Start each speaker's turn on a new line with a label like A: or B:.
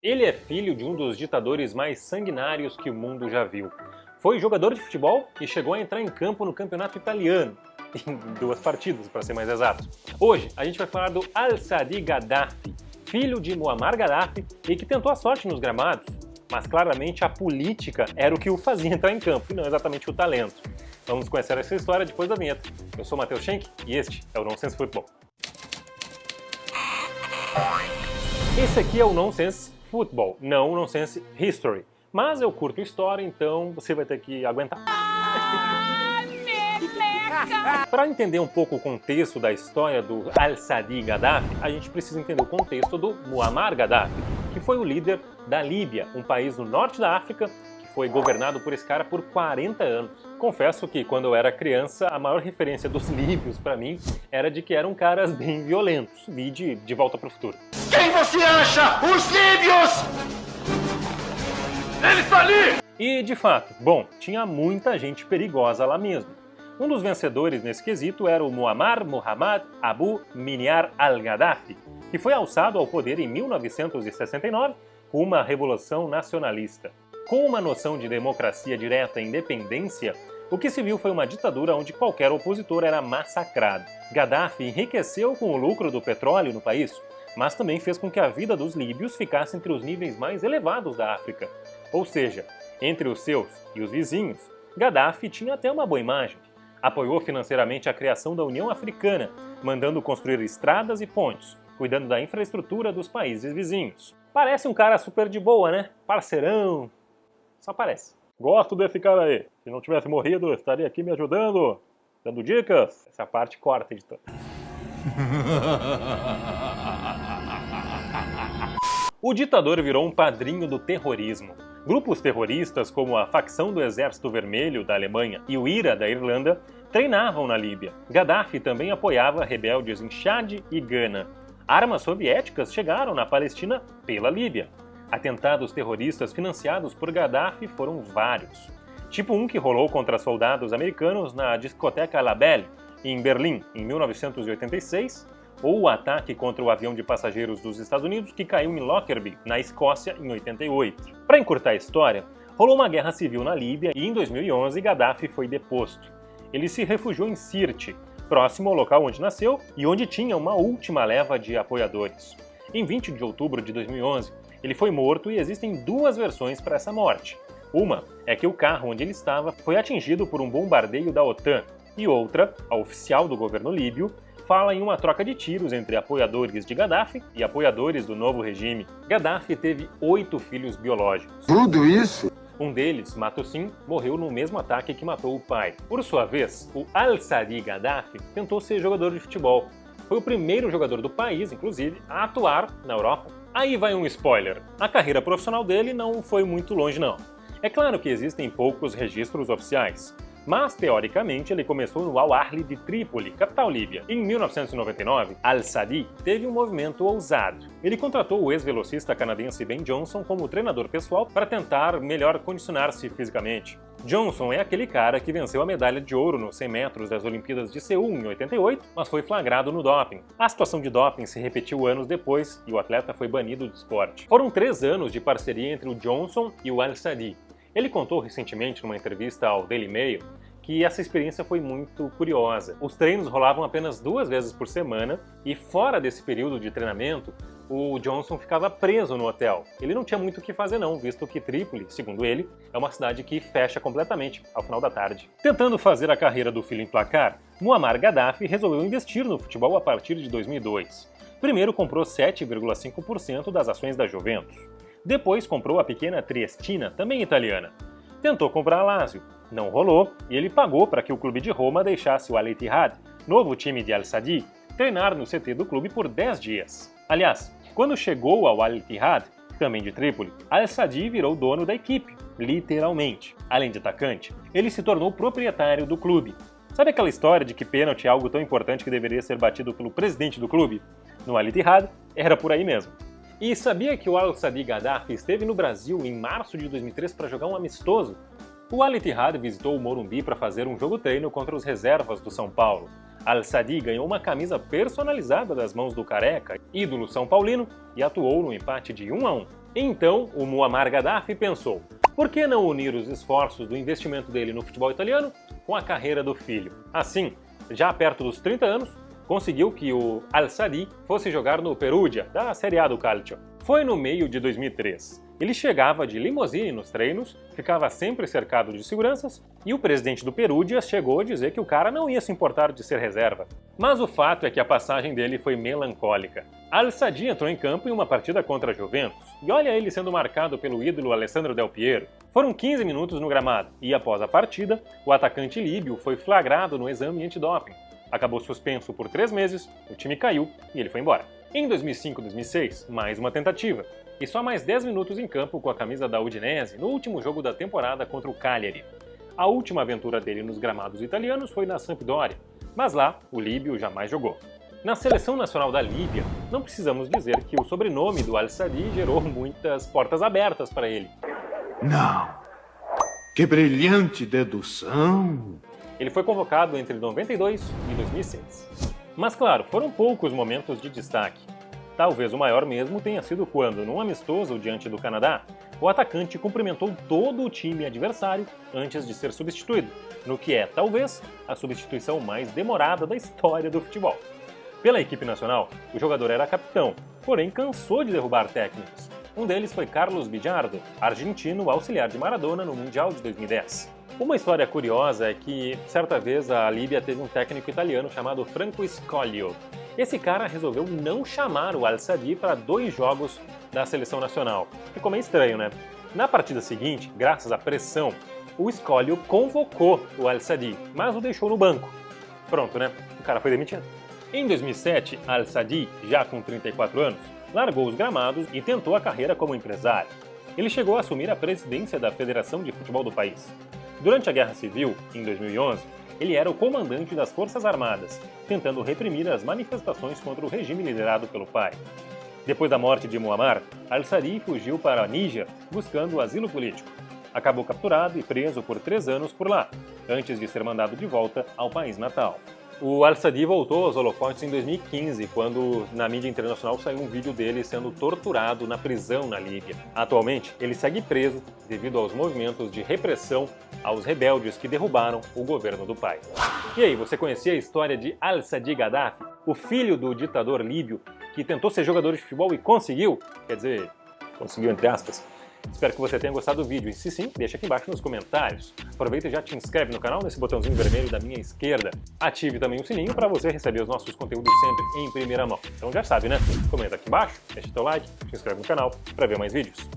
A: Ele é filho de um dos ditadores mais sanguinários que o mundo já viu. Foi jogador de futebol e chegou a entrar em campo no campeonato italiano, em 2 partidas, para ser mais exato. Hoje a gente vai falar do Al-Saadi Gaddafi, filho de Muammar Gaddafi e que tentou a sorte nos gramados, mas claramente a política era o que o fazia entrar em campo e não exatamente o talento. Vamos conhecer essa história depois da vinheta. Eu sou Matheus Schenck e este é o Nonsense Football. Esse aqui é o Nonsense Football, não o Nonsense History. Mas eu curto história, então você vai ter que aguentar. Para entender um pouco o contexto da história do Al-Saadi Gaddafi, a gente precisa entender o contexto do Muammar Gaddafi, que foi o líder da Líbia, um país no norte da África, que foi governado por esse cara por 40 anos. Confesso que quando eu era criança, a maior referência dos líbios para mim era de que eram caras bem violentos, vi de Volta para o Futuro.
B: Quem você acha? Os líbios! Ele está ali!
A: E de fato, bom, tinha muita gente perigosa lá mesmo. Um dos vencedores nesse quesito era o Muammar Mohammad Abu Miniar al-Gaddafi, que foi alçado ao poder em 1969 com uma revolução nacionalista. Com uma noção de democracia direta e independência, o que se viu foi uma ditadura onde qualquer opositor era massacrado. Gaddafi enriqueceu com o lucro do petróleo no país, mas também fez com que a vida dos líbios ficasse entre os níveis mais elevados da África. Ou seja, entre os seus e os vizinhos, Gaddafi tinha até uma boa imagem. Apoiou financeiramente a criação da União Africana, mandando construir estradas e pontes, cuidando da infraestrutura dos países vizinhos. Parece um cara super de boa, né? Parceirão. Só parece. Gosto desse cara aí. Se não tivesse morrido, estaria aqui me ajudando, dando dicas. Essa parte corta, editor. O ditador virou um padrinho do terrorismo. Grupos terroristas como a facção do Exército Vermelho da Alemanha e o IRA da Irlanda treinavam na Líbia. Gaddafi também apoiava rebeldes em Chad e Gana. Armas soviéticas chegaram na Palestina pela Líbia. Atentados terroristas financiados por Gaddafi foram vários. Tipo um que rolou contra soldados americanos na discoteca La Belle, em Berlim, em 1986, ou o ataque contra o avião de passageiros dos Estados Unidos que caiu em Lockerbie, na Escócia, em 88. Para encurtar a história, rolou uma guerra civil na Líbia e em 2011 Gaddafi foi deposto. Ele se refugiou em Sirte, próximo ao local onde nasceu e onde tinha uma última leva de apoiadores. Em 20 de outubro de 2011, ele foi morto e existem 2 versões para essa morte. Uma é que o carro onde ele estava foi atingido por um bombardeio da OTAN, e outra, a oficial do governo líbio, fala em uma troca de tiros entre apoiadores de Gaddafi e apoiadores do novo regime. Gaddafi teve 8 filhos biológicos.
B: Tudo isso?
A: Um deles, Matosin, morreu no mesmo ataque que matou o pai. Por sua vez, o Al-Saadi Gaddafi tentou ser jogador de futebol. Foi o primeiro jogador do país, inclusive, a atuar na Europa. Aí vai um spoiler. A carreira profissional dele não foi muito longe, não. É claro que existem poucos registros oficiais, mas, teoricamente, ele começou no Al-Ahly de Trípoli, capital líbia. Em 1999, Al-Saadi teve um movimento ousado. Ele contratou o ex-velocista canadense Ben Johnson como treinador pessoal para tentar melhor condicionar-se fisicamente. Johnson é aquele cara que venceu a medalha de ouro nos 100 metros das Olimpíadas de Seul em 88, mas foi flagrado no doping. A situação de doping se repetiu anos depois e o atleta foi banido do esporte. Foram 3 anos de parceria entre o Johnson e o Al-Saadi. Ele contou recentemente numa entrevista ao Daily Mail que essa experiência foi muito curiosa. Os treinos rolavam apenas 2 vezes por semana e fora desse período de treinamento, o Johnson ficava preso no hotel. Ele não tinha muito o que fazer não, visto que Trípoli, segundo ele, é uma cidade que fecha completamente ao final da tarde. Tentando fazer a carreira do filho emplacar, Muammar Gaddafi resolveu investir no futebol a partir de 2002. Primeiro comprou 7,5% das ações da Juventus. Depois comprou a pequena Triestina, também italiana. Tentou comprar a Lazio, não rolou e ele pagou para que o clube de Roma deixasse o Al-Ittihad, novo time de Al-Saadi, treinar no CT do clube por 10 dias. Aliás, quando chegou ao Al-Ittihad, também de Trípoli, Al-Saadi virou dono da equipe, literalmente. Além de atacante, ele se tornou proprietário do clube. Sabe aquela história de que pênalti é algo tão importante que deveria ser batido pelo presidente do clube? No Al-Ittihad, era por aí mesmo. E sabia que o Al-Saadi Gaddafi esteve no Brasil em março de 2003 para jogar um amistoso? O Al-Ittihad visitou o Morumbi para fazer um jogo-treino contra os reservas do São Paulo. Al-Saadi ganhou uma camisa personalizada das mãos do Careca, ídolo são paulino, e atuou no empate de 1-1. Então, o Muammar Gaddafi pensou, por que não unir os esforços do investimento dele no futebol italiano com a carreira do filho? Assim, já perto dos 30 anos, conseguiu que o Al-Saadi fosse jogar no Perugia, da Série A do Calcio. Foi no meio de 2003. Ele chegava de limusine nos treinos, ficava sempre cercado de seguranças, e o presidente do Perugia chegou a dizer que o cara não ia se importar de ser reserva. Mas o fato é que a passagem dele foi melancólica. Al-Saadi entrou em campo em uma partida contra a Juventus, e olha ele sendo marcado pelo ídolo Alessandro Del Piero. Foram 15 minutos no gramado, e após a partida, o atacante líbio foi flagrado no exame antidoping. Acabou suspenso por 3 meses, o time caiu e ele foi embora. Em 2005 e 2006, mais uma tentativa. E só mais 10 minutos em campo com a camisa da Udinese no último jogo da temporada contra o Cagliari. A última aventura dele nos gramados italianos foi na Sampdoria, mas lá o líbio jamais jogou. Na seleção nacional da Líbia, não precisamos dizer que o sobrenome do Al-Saadi gerou muitas portas abertas para ele.
B: Não. Que brilhante dedução.
A: Ele foi convocado entre 92 e 2006. Mas claro, foram poucos momentos de destaque. Talvez o maior mesmo tenha sido quando, num amistoso diante do Canadá, o atacante cumprimentou todo o time adversário antes de ser substituído, no que é, talvez, a substituição mais demorada da história do futebol. Pela equipe nacional, o jogador era capitão, porém cansou de derrubar técnicos. Um deles foi Carlos Bijardo, argentino auxiliar de Maradona no Mundial de 2010. Uma história curiosa é que, certa vez, a Líbia teve um técnico italiano chamado Franco Scoglio. Esse cara resolveu não chamar o Al-Saadi para 2 jogos da seleção nacional. Ficou meio estranho, né? Na partida seguinte, graças à pressão, o Scoglio convocou o Al-Saadi, mas o deixou no banco. Pronto, né? O cara foi demitido. Em 2007, Al-Saadi, já com 34 anos, largou os gramados e tentou a carreira como empresário. Ele chegou a assumir a presidência da Federação de Futebol do país. Durante a Guerra Civil, em 2011, ele era o comandante das Forças Armadas, tentando reprimir as manifestações contra o regime liderado pelo pai. Depois da morte de Muammar, Al-Saadi fugiu para a Níger, buscando asilo político. Acabou capturado e preso por 3 anos por lá, antes de ser mandado de volta ao país natal. O Al-Saadi voltou aos holofotes em 2015, quando na mídia internacional saiu um vídeo dele sendo torturado na prisão na Líbia. Atualmente, ele segue preso devido aos movimentos de repressão aos rebeldes que derrubaram o governo do pai. E aí, você conhecia a história de Al-Saadi Gaddafi, o filho do ditador líbio que tentou ser jogador de futebol e conseguiu? Quer dizer, conseguiu entre aspas. Espero que você tenha gostado do vídeo e se sim, deixa aqui embaixo nos comentários. Aproveita e já te inscreve no canal nesse botãozinho vermelho da minha esquerda. Ative também o sininho para você receber os nossos conteúdos sempre em primeira mão. Então já sabe, né? Comenta aqui embaixo, deixa teu like, se inscreve no canal para ver mais vídeos.